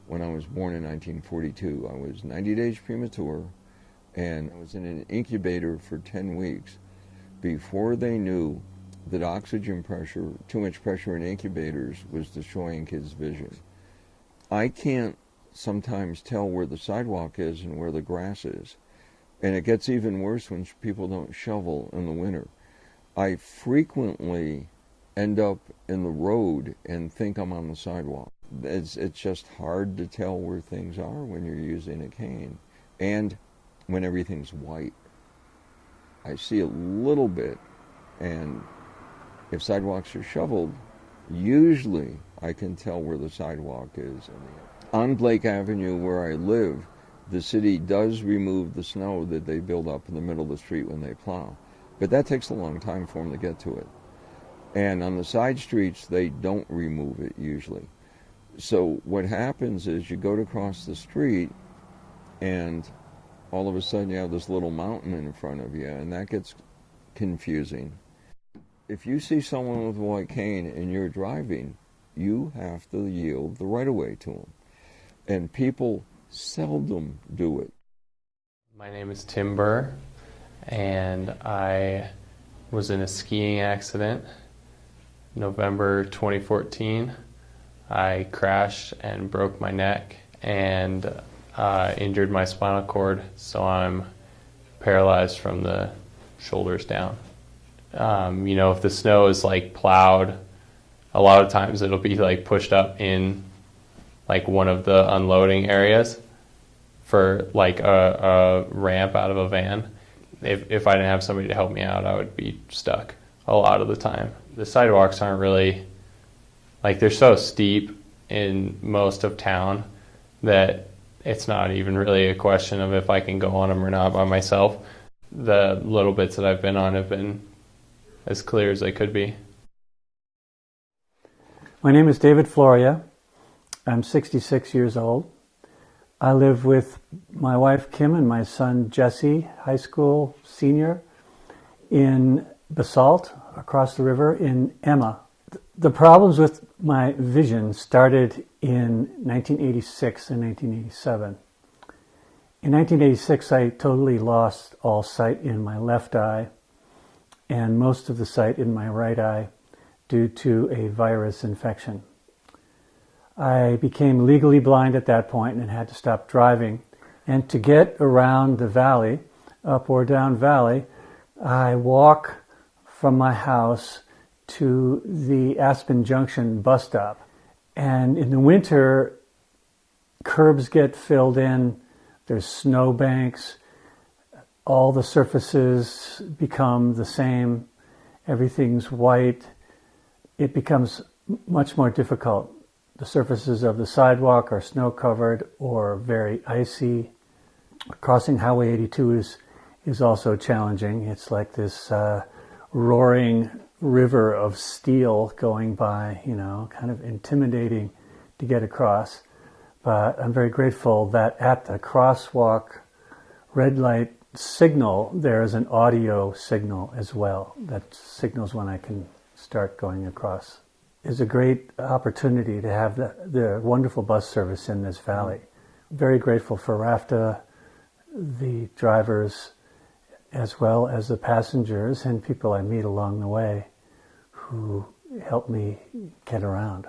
when I was born in 1942. I was 90 days premature, and I was in an incubator for 10 weeks before they knew that oxygen pressure, too much pressure in incubators, was destroying kids' vision. I can't sometimes tell where the sidewalk is and where the grass is. And it gets even worse when people don't shovel in the winter. I frequently end up in the road and think I'm on the sidewalk. It's just hard to tell where things are when you're using a cane. And when everything's white. I see a little bit, and if sidewalks are shoveled, usually I can tell where the sidewalk is. On Blake Avenue, where I live, the city does remove the snow that they build up in the middle of the street when they plow. But that takes a long time for them to get to it. And on the side streets, they don't remove it usually. So what happens is you go to cross the street, and all of a sudden you have this little mountain in front of you, and that gets confusing. If you see someone with a white cane and you're driving, you have to yield the right-of-way to them. And people seldom do it. My name is Tim Burr, and I was in a skiing accident November 2014. I crashed and broke my neck and injured my spinal cord, so I'm paralyzed from the shoulders down. If the snow is like plowed, a lot of times it'll be like pushed up in like one of the unloading areas for like a ramp out of a van. If I didn't have somebody to help me out, I would be stuck a lot of the time. The sidewalks aren't really, like, they're so steep in most of town that it's not even really a question of if I can go on them or not by myself. The little bits that I've been on have been as clear as they could be. My name is David Floria. I'm 66 years old. I live with my wife Kim and my son Jesse, high school senior, in Basalt, across the river in Emma. The problems with my vision started in 1986 and 1987. In 1986, I totally lost all sight in my left eye and most of the sight in my right eye due to a virus infection. I became legally blind at that point and had to stop driving. And to get around the valley, up or down valley, I walk from my house to the Aspen Junction bus stop. And in the winter, curbs get filled in, there's snow banks, all the surfaces become the same, everything's white. It becomes much more difficult. The surfaces of the sidewalk are snow-covered or very icy. Crossing Highway 82 is also challenging. It's like this roaring river of steel going by, kind of intimidating to get across. But I'm very grateful that at the crosswalk red light signal, there is an audio signal as well that signals when I can start going across. It's a great opportunity to have the wonderful bus service in this valley. Very grateful for RAFTA, the drivers, as well as the passengers and people I meet along the way who help me get around.